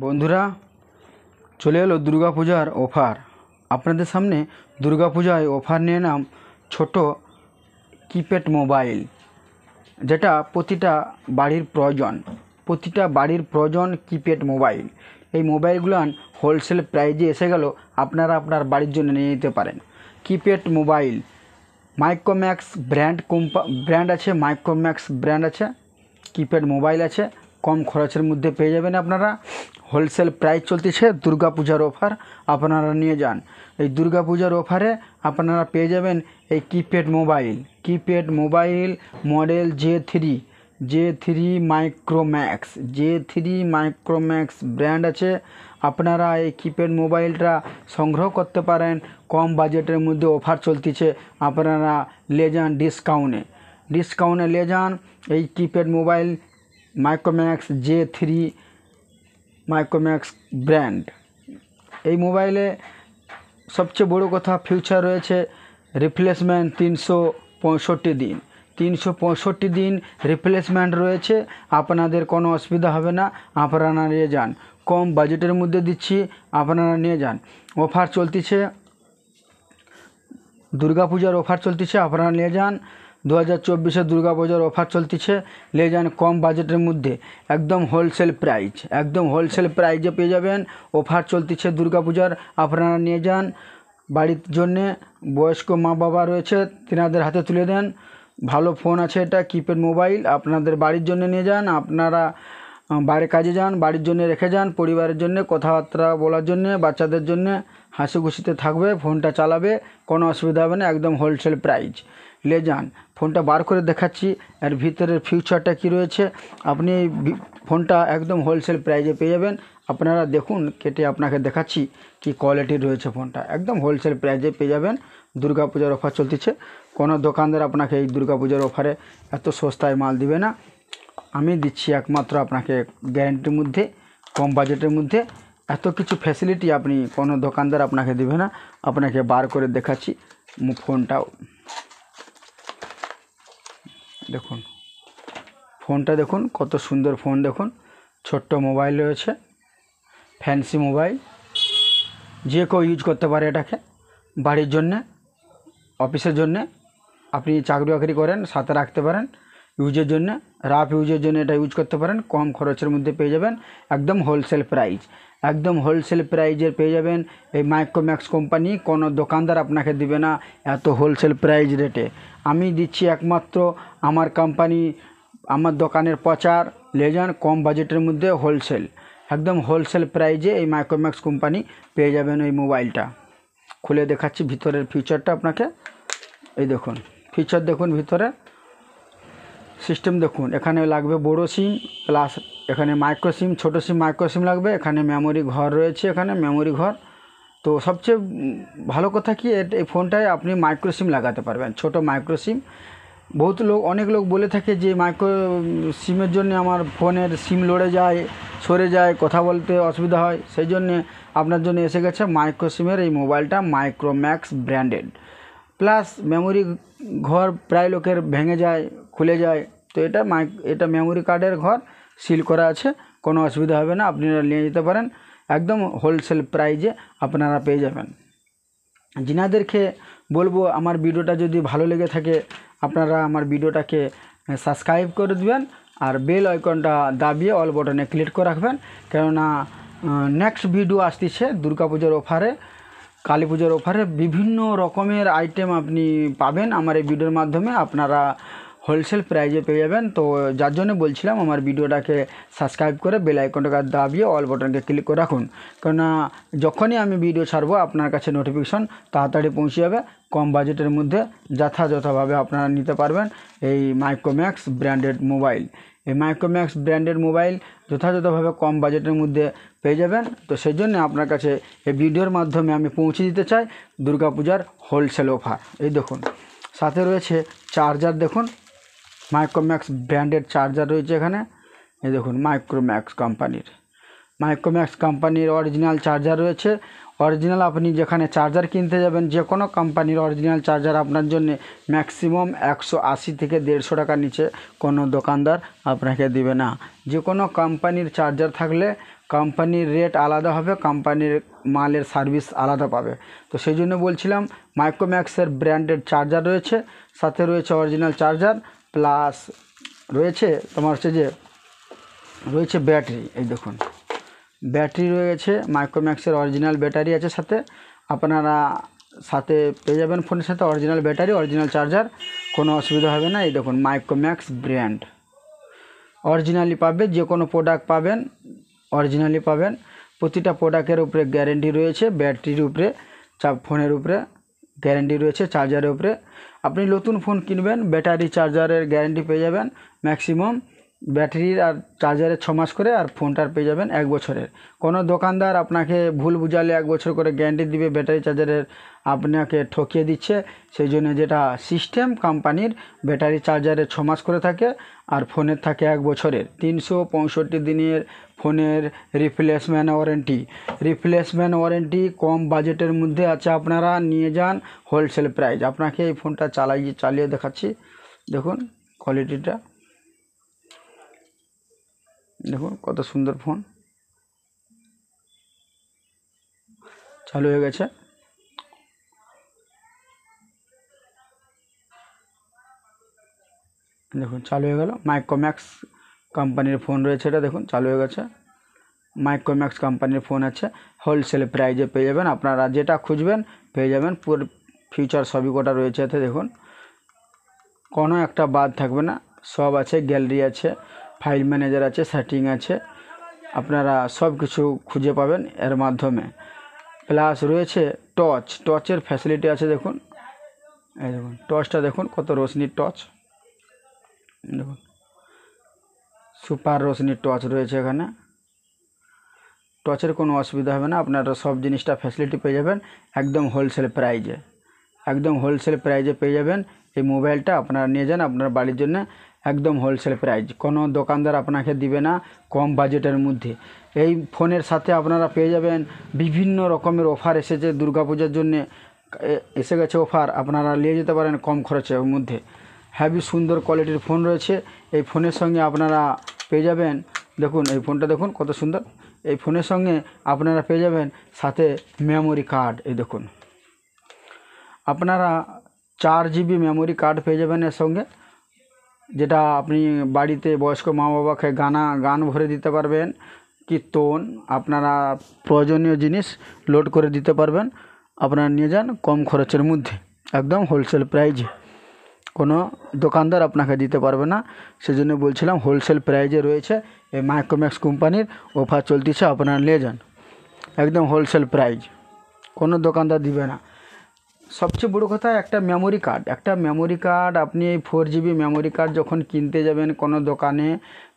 বন্ধুরা, চলে এলো দুর্গাপূজার অফার। আপনাদের সামনে দুর্গাপূজায় অফার নিয়ে নাম ছোট কিপ্যাড মোবাইল, যেটা প্রতিটা বাড়ির প্রয়োজন কিপ্যাড মোবাইল। এই মোবাইলগুলো হোলসেল প্রাইজে এসে গেল, আপনারা আপনার বাড়ির জন্য নিয়ে নিতে পারেন। কিপ্যাড মোবাইল মাইক্রোম্যাক্স ব্র্যান্ড আছে, মাইক্রোম্যাক্স ব্র্যান্ড আছে, কিপ্যাড মোবাইল আছে, কম খরচের মধ্যে পেয়ে যাবেন আপনারা। হোলসেল প্রাইস চলতেছে, দুর্গাপূজার অফার, আপনারা নিয়ে যান। এই দুর্গাপূজার অফারে আপনারা পেয়ে যাবেন এই keypad mobile model J3 Micromax brand আছে। আপনারা এই কিপ্যাড মোবাইলটা সংগ্রহ করতে পারেন, কম বাজেটের মধ্যে অফার চলতেছে, আপনারা লে যান ডিসকাউন্টে লে যান। এই keypad mobile Micromax J3 Micromax brand. এই মোবাইলে সবচেয়ে বড় কথা ফিউচার রয়েছে রিপ্লেসমেন্ট 365 দিন রিপ্লেসমেন্ট রয়েছে, আপনাদের কোনো অসুবিধা হবে না, আপনারা নিয়ে যান। কম বাজেটের মধ্যে দিচ্ছি, আপনারা নিয়ে যান। অফার চলতেছে, দুর্গাপূজার অফার চলতেছে, আপনারা নিয়ে যান। 2024 দুর্গাপূজার অফার চলতেছে, নিয়ে যান কম বাজেটের মধ্যে, একদম হোলসেল প্রাইজে পেয়ে যাবেন। অফার চলতেছে দুর্গাপূজার, আপনারা নিয়ে যান। বাড়ির জন্যে বয়স্ক মা বাবা রয়েছে, তেনাদের হাতে তুলে দেন। ভালো ফোন আছে, এটা কিপ্যাড মোবাইল, আপনাদের বাড়ির জন্য নিয়ে যান। আপনারা বাইরে কাজে যান, বাড়ির জন্য রেখে যান, পরিবারের জন্য কথাবার্তা বলার জন্য, বাচ্চাদের জন্য হাসি খুশিতে থাকবে, ফোনটা চালাবে, কোনো অসুবিধা হবে না, একদম হোলসেল প্রাইজ। লে যান। ফোনটা বার করে দেখাচ্ছি, এর ভিতরের ফিউচারটা কি রয়েছে। আপনি এই ফোনটা একদম হোলসেল প্রাইজে পেয়ে যাবেন। আপনারা দেখুন, কেটে আপনাকে দেখাচ্ছি কি কোয়ালিটির রয়েছে। ফোনটা একদম হোলসেল প্রাইজে পেয়ে যাবেন। দুর্গাপূজার অফার চলতেছে, কোনো দোকানদার আপনাকে এই দুর্গাপূজার অফারে এত সস্তায় মাল দিবে না। আমি দিচ্ছি একমাত্র আপনাকে গ্যারেন্টির মধ্যে, কম বাজেটের মধ্যে। এত কিছু ফ্যাসিলিটি আপনি কোনো দোকানদার আপনাকে দেবে না। আপনাকে বার করে দেখাচ্ছি ফোনটাও দেখুন, ফোনটা দেখুন কত সুন্দর ফোন। দেখুন, ছোট্ট মোবাইল রয়েছে, ফ্যান্সি মোবাইল, যে কেউ ইউজ করতে পারে এটাকে। বাড়ির জন্যে, অফিসের জন্যে, আপনি চাকরি বাকরি করেন সাথে রাখতে পারেন, ইউজের জন্য, রাফ ইউজের জন্য এটা ইউজ করতে পারেন। কম খরচের মধ্যে পেয়ে যাবেন, একদম হোলসেল প্রাইজের পেয়ে যাবেন। এই মাইক্রোম্যাক্স কোম্পানি কোনো দোকানদার আপনাকে দিবে না এত হোলসেল প্রাইজ রেটে। আমি দিচ্ছি একমাত্র আমার কোম্পানি, আমার দোকানের প্রচার। লে যান, কম বাজেটের মধ্যে একদম হোলসেল প্রাইজে এই মাইক্রোম্যাক্স কোম্পানি পেয়ে যাবেন। এই মোবাইলটা খুলে দেখাচ্ছি ভিতরের ফিচারটা আপনাকে। এই দেখুন ফিচার, দেখুন ভিতরে সিস্টেম দেখুন। এখানে লাগবে বড় সিম, প্লাস এখানে মাইক্রো সিম, ছোটো সিম, মাইক্রো সিম লাগবে। এখানে মেমোরি ঘর রয়েছে, এখানে মেমোরি ঘর। তো সবচেয়ে ভালো কথা কি, এই ফোনটায় আপনি মাইক্রো সিম লাগাতে পারবেন, ছোট মাইক্রো সিম। অনেক লোক বলে থাকে যে মাইক্রো সিমের জন্য আমার ফোনের সিম সরে যায়, কথা বলতে অসুবিধা হয়। সেই জন্যে আপনার জন্য এসে গেছে মাইক্রো সিমের এই মোবাইলটা, মাইক্রোম্যাক্স ব্র্যান্ডেড। প্লাস মেমোরি ঘর প্রায় লোকের ভেঙে যায়, খুলে যায়, তো এটা মেমোরি কার্ডের ঘর, সিল করা আছে, কোনো অসুবিধা হবে না, আপনারা নিয়ে যেতে পারেন। একদম হোলসেল প্রাইজে আপনারা পেয়ে যাবেন। যিনাদেরকে বলবো, আমার ভিডিওটা যদি ভালো লেগে থাকে, আপনারা আমার ভিডিওটাকে সাবস্ক্রাইব করে দেবেন, আর বেল আইকনটা দাবিয়ে অল বটনে ক্লিক করে রাখবেন। কেননা নেক্সট ভিডিও আসতেছে দুর্গাপূজার অফারে, কালী পূজার অফারে বিভিন্ন রকমের আইটেম আপনি পাবেন আমার এই ভিডিওর মাধ্যমে, আপনারা হোলসেল প্রাইজে পেয়ে যাবেন। তো যার জন্য বলছিলাম, আমার ভিডিওটাকে সাবস্ক্রাইব করে বেল আইকনটাকে দাবিয়ে অল বাটনকে ক্লিক করে রাখুন। কেননা যখনই আমি ভিডিও ছাড়বো আপনার কাছে নোটিফিকেশন তাড়াতাড়ি পৌঁছে যাবে। কম বাজেটের মধ্যে যথাযথভাবে আপনারা নিতে পারবেন এই মাইক্রোম্যাক্স ব্র্যান্ডেড মোবাইল। এই মাইক্রোম্যাক্স ব্র্যান্ডেড মোবাইল যথাযথভাবে কম বাজেটের মধ্যে পেয়ে যাবেন। তো সেই জন্য আপনার কাছে এই ভিডিওর মাধ্যমে আমি পৌঁছে দিতে চাই দুর্গাপূজার হোলসেল অফার। এই দেখুন, সাথে রয়েছে চার্জার, দেখুন মাইক্রোম্যাক্স ব্র্যান্ডেড চার্জার রয়েছে এখানে। এই দেখুন, মাইক্রোম্যাক্স কোম্পানির অরিজিনাল চার্জার রয়েছে। অরিজিনাল, আপনি যেখানে চার্জার কিনতে যাবেন, যে কোনো কোম্পানির অরিজিনাল চার্জার আপনার জন্য ম্যাক্সিমাম 180 থেকে 150 টাকার নিচে কোনো দোকানদার আপনাকে দিবে না। যে কোনো কোম্পানির চার্জার থাকলে কোম্পানির রেট আলাদা হবে, কোম্পানির মালের সার্ভিস আলাদা পাবে। তো সেই জন্য বলছিলাম মাইক্রোম্যাক্সের ব্র্যান্ডেড চার্জার রয়েছে, সাথে রয়েছে অরিজিনাল চার্জার, প্লাস রয়েছে তোমার হচ্ছে যে রয়েছে ব্যাটারি। এই দেখুন ব্যাটারি রয়েছে, মাইক্রোম্যাক্সের অরিজিনাল ব্যাটারি আছে সাথে, আপনারা সাথে পেয়ে যাবেন ফোনের সাথে অরিজিনাল ব্যাটারি, অরিজিনাল চার্জার, কোনো অসুবিধা হবে না। এই দেখুন মাইক্রোম্যাক্স ব্র্যান্ড অরিজিনালি পাবে, যে কোনো প্রোডাক্ট পাবেন অরিজিনালি পাবেন। প্রতিটা প্রোডাক্টের উপরে গ্যারেন্টি রয়েছে, ব্যাটারির উপরে, ফোনের উপরে গ্যারেন্টি রয়েছে, চার্জারের উপরে। আপনি নতুন ফোন কিনবেন, ব্যাটারি চার্জারের গ্যারেন্টি পেয়ে যাবেন ম্যাক্সিমাম, ব্যাটারির আর চার্জারের 6 মাস করে, আর ফোনটার পেয়ে যাবেন 1 বছরের। কোনো দোকানদার আপনাকে ভুল বুঝালে 1 বছর করে গ্যারেন্টি দিবে, ব্যাটারি চার্জারের আপনাকে ঠকিয়ে দিচ্ছে। সেই জন্য যেটা সিস্টেম কোম্পানির, ব্যাটারি চার্জারের 6 মাস করে থাকে, আর ফোনের থাকে 1 বছরের। 365 দিনের ফোনের রিপ্লেসমেন্ট ওয়ারেন্টি কম বাজেটের মধ্যে আছে, আপনারা নিয়ে যান হোলসেল প্রাইস। আপনাকে এই ফোনটা চালিয়ে দেখাচ্ছি, দেখুন কোয়ালিটিটা, দেখুন কত সুন্দর ফোন। চালু হয়ে গেছে, দেখুন চালু হয়ে গেল। মাইক্রোম্যাক্স কোম্পানির ফোন রয়েছে এটা, দেখুন চালু হয়ে গেছে। মাইক্রোম্যাক্স কোম্পানির ফোন আছে, হোলসেল প্রাইজে পেয়ে যাবেন, আপনারা যেটা খুঁজবেন পেয়ে যাবেন। পুরো ফিচার সবই কটা রয়েছে এতে, দেখুন কোনো একটা বাদ থাকবে না, সব আছে। গ্যালারি আছে, ফাইল ম্যানেজার আছে, সেটিং আছে, আপনারা সব কিছু খুঁজে পাবেন এর মাধ্যমে। প্লাস রয়েছে টর্চের ফ্যাসিলিটি আছে, দেখুন এই দেখুন টর্চটা, দেখুন কত রোশনির টর্চ, দেখুন সুপার রোশনির টর্চ রয়েছে এখানে। টর্চের কোনো অসুবিধা হবে না, আপনারা সব জিনিসটা ফ্যাসিলিটি পেয়ে যাবেন একদম হোলসেল প্রাইজে, একদম হোলসেল প্রাইজে পেয়ে যাবেন। এই মোবাইলটা আপনারা নিয়ে যান আপনার বাড়ির জন্য, একদম হোলসেল প্রাইজ, কোনো দোকানদার আপনাকে দিবে না কম বাজেটের মধ্যে। এই ফোনের সাথে আপনারা পেয়ে যাবেন বিভিন্ন রকমের অফার এসেছে, দুর্গাপূজার জন্য এসে গেছে অফার, আপনারা নিয়ে যেতে পারেন কম খরচের মধ্যে। হেভি সুন্দর কোয়ালিটির ফোন রয়েছে, এই ফোনের সঙ্গে আপনারা পেয়ে যাবেন, দেখুন এই ফোনটা দেখুন কত সুন্দর। এই ফোনের সঙ্গে আপনারা পেয়ে যাবেন সাথে মেমোরি কার্ড, এই দেখুন আপনারা 4 GB মেমোরি কার্ড পেয়ে যাবেন এর সঙ্গে, যেটা আপনি বাড়িতে বয়স্ক মা বাবাকে গান ভরে দিতে পারবেন, কীর্তন, আপনারা প্রয়োজনীয় জিনিস লোড করে দিতে পারবেন। আপনারা নিয়ে যান কম খরচের মধ্যে, একদম হোলসেল প্রাইজে, কোনো দোকানদার আপনাকে দিতে পারবে না। সেজন্য বলছিলাম হোলসেল প্রাইজে রয়েছে এই মাইক্রোম্যাক্স কোম্পানির অফার চলতেছে, আপনারা নিয়ে যান একদম হোলসেল প্রাইজ, কোনো দোকানদার দিবে না। সবচেয়ে বড়ো কথা একটা মেমোরি কার্ড, আপনি এই 4 GB মেমোরি কার্ড যখন কিনতে যাবেন কোনো দোকানে,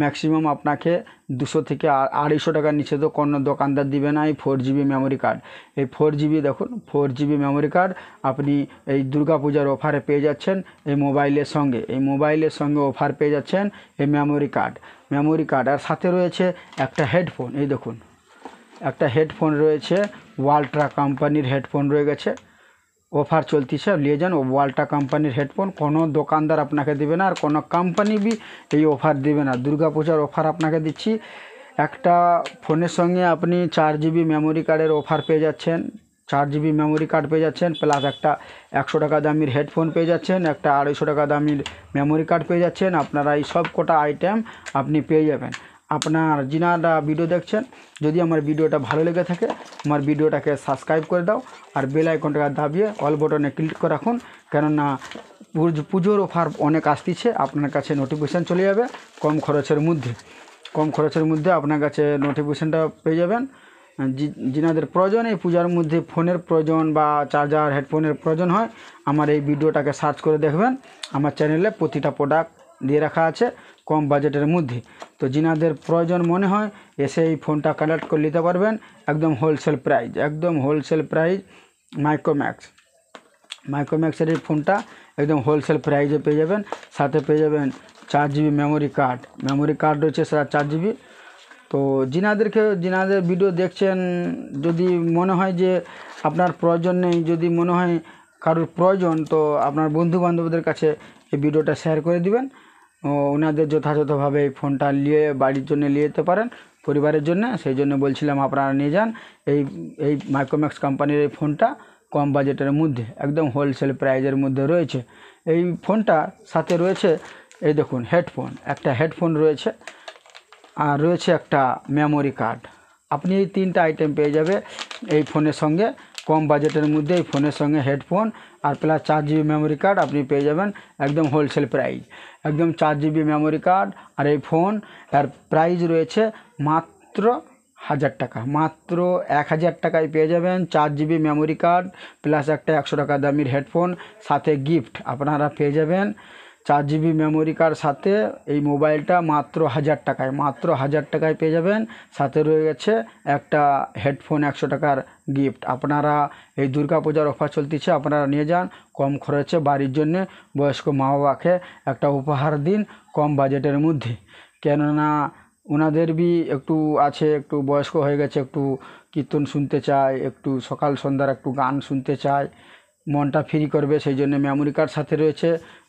ম্যাক্সিমাম আপনাকে 200 থেকে 250 টাকার নিচে তো কোনো দোকানদার দিবে না এই 4 GB মেমোরি কার্ড। এই 4 GB দেখুন 4 GB মেমোরি কার্ড আপনি এই দুর্গাপূজার অফারে পেয়ে যাচ্ছেন এই মোবাইলের সঙ্গে অফার পেয়ে যাচ্ছেন এই মেমোরি কার্ড। আর সাথে রয়েছে একটা হেডফোন, এই দেখুন একটা হেডফোন রয়েছে, ওয়ালট্রা কোম্পানির হেডফোন রয়ে গেছে, অফার চলতেছে, নিয়ে যান। ওয়ালট্রা কোম্পানির হেডফোন কোনো দোকানদার আপনাকে দেবে না, আর কোনো কোম্পানি বি এই অফার দেবে না। দুর্গাপূজার অফার আপনাকে দিচ্ছি, একটা ফোনের সঙ্গে আপনি 4 GB মেমোরি কার্ডের অফার পেয়ে যাচ্ছেন, 4 GB মেমোরি কার্ড পেয়ে যাচ্ছেন, প্লাস একটা 100 টাকা দামির হেডফোন পেয়ে যাচ্ছেন, একটা 250 টাকা দামির মেমোরি কার্ড পেয়ে যাচ্ছেন। আপনারা এই সব কটা আইটেম আপনি পেয়ে যাবেন। আপনার যিনারা ভিডিও দেখছেন, যদি আমার ভিডিওটা ভালো লেগে থাকে আমার ভিডিওটাকে সাবস্ক্রাইব করে দাও, আর বেল আইকনটাকে দাবিয়ে অল বটনে ক্লিক করে রাখুন, কেননা পুজোর অফার অনেক আসতেছে, আপনার কাছে নোটিফিকেশান চলে যাবে কম খরচের মধ্যে আপনার কাছে নোটিফিকেশানটা পেয়ে যাবেন। যিনাদের প্রয়োজন এই পূজার মধ্যে ফোনের প্রয়োজন বা চার্জার হেডফোনের প্রয়োজন হয়, আমার এই ভিডিওটাকে সার্চ করে দেখবেন, আমার চ্যানেলে প্রতিটা প্রোডাক্ট দিয়ে রাখা আছে কম বাজেটের মধ্যে। তো যিনাদের প্রয়োজন মনে হয় এসে এই ফোনটা কালেক্ট করে নিতে পারবেন, একদম হোলসেল প্রাইস। মাইক্রোম্যাক্সের এই ফোনটা একদম হোলসেল প্রাইজে পেয়ে যাবেন, সাথে পেয়ে যাবেন 4 GB মেমোরি কার্ড রয়েছে 4 GB। তো যিনাদের ভিডিও দেখছেন, যদি মনে হয় যে আপনার প্রয়োজন নেই, যদি মনে হয় কারোর প্রয়োজন, তো আপনার বন্ধু বান্ধবদের কাছে এই ভিডিওটা শেয়ার করে দিবেন, ওনাদের যথাযথভাবে এই ফোনটা বাড়ির জন্য নিয়ে যেতে পারেন, পরিবারের জন্য, সেই জন্য বলছিলাম আপনারা নিয়ে যান এই এই মাইক্রোম্যাক্স কোম্পানির এই ফোনটা কম বাজেটের মধ্যে একদম হোলসেল প্রাইজের মধ্যে রয়েছে। এই ফোনটা সাথে রয়েছে এই দেখুন হেডফোন, একটা হেডফোন রয়েছে, আর রয়েছে একটা মেমোরি কার্ড। আপনি এই 3টা আইটেম পেয়ে যাবে এই ফোনের সঙ্গে কম বাজেটের মধ্যে। এই ফোনের সঙ্গে হেডফোন আর প্লাস 4 GB মেমোরি কার্ড আপনি পেয়ে যাবেন একদম হোলসেল প্রাইস, একদম 4 GB মেমোরি কার্ড। আর এই ফোন এর প্রাইস রয়েছে মাত্র 1000 টাকা, মাত্র 1000 টাকায় পেয়ে যাবেন 4 GB মেমোরি কার্ড প্লাস একটা 100 টাকা দামির হেডফোন, সাথে গিফট আপনারা পেয়ে যাবেন 4 GB মেমোরি কার্ড সাথে এই মোবাইলটা মাত্র 1000 টাকায়, মাত্র 1000 টাকায় পেয়ে যাবেন। সাথে রয়ে গেছে একটা হেডফোন 100 টাকার গিফট। আপনারা এই দুর্গাপূজার অফার চলতেছে, আপনারা নিয়ে যান কম খরচে বাড়ির জন্য বয়স্ক মা বাবাকে একটা উপহার দিন কম বাজেটের মধ্যে। কেননা ওনাদের বি একটু আছে, একটু বয়স্ক হয়ে গেছে, একটু কীর্তন শুনতে চায়, একটু সকাল সন্ধ্যার একটু গান শুনতে চায়, মনটা ফ্রি করবে, সেই জন্য মেমোরি কার্ড সাথে রয়েছে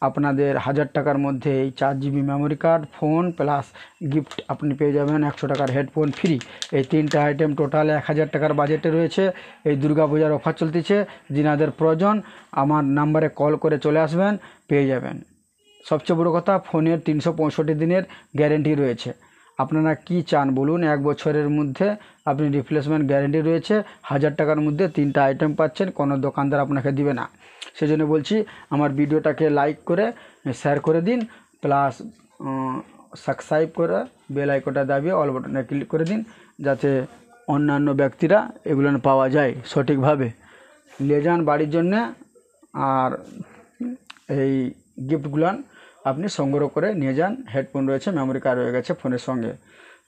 আপনাদের 1000 টাকার মধ্যে এই 4 GB memory card, phone plus gift আপনি পেয়ে যাবেন 100 টাকার হেডফোন ফ্রি। এই 3টা আইটেম টোটাল 1000 টাকার বাজেটে রয়েছে। এই দুর্গাপূজার অফার চলতেছে, যিনাদের প্রয়োজন আমার নাম্বারে কল করে চলে আসবেন, পেয়ে যাবেন। সবচেয়ে বড় কথা, ফোনের 365 দিনের গ্যারেন্টি রয়েছে। আপনারা কি চান বলুন, 1 বছরের মধ্যে আপনি রিপ্লেসমেন্ট গ্যারেন্টি রয়েছে। 1000 টাকার মধ্যে 3টা আইটেম পাচ্ছেন, কোনো দোকানদার আপনাকে দিবে না। সেজন্য বলছি আমার ভিডিওটাকে লাইক করে শেয়ার করে দিন, প্লাস সাবস্ক্রাইব করে বেল আইকনটা দাবিয়ে অল বাটনে ক্লিক করে দিন, যাতে অন্যান্য ব্যক্তিরা এগুলো পাওয়া যায় সঠিকভাবে। নিয়ে যান বাড়ির জন্যে, আর এই গিফটগুলো আপনি সংগ্রহ করে নিয়ে যান। হেডফোন রয়েছে, মেমোরি কার্ড রয়ে গেছে ফোনের সঙ্গে।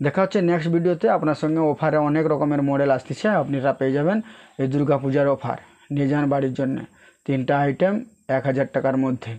দেখা হচ্ছে নেক্সট ভিডিওতে। আপনার সঙ্গে অফারে অনেক রকমের মডেল আসতেছে, আপনারা পেয়ে যাবেন এই দুর্গাপূজার অফার। নিয়ে যান বাড়ির জন্য 3টা আইটেম 1000 টাকার মধ্যে।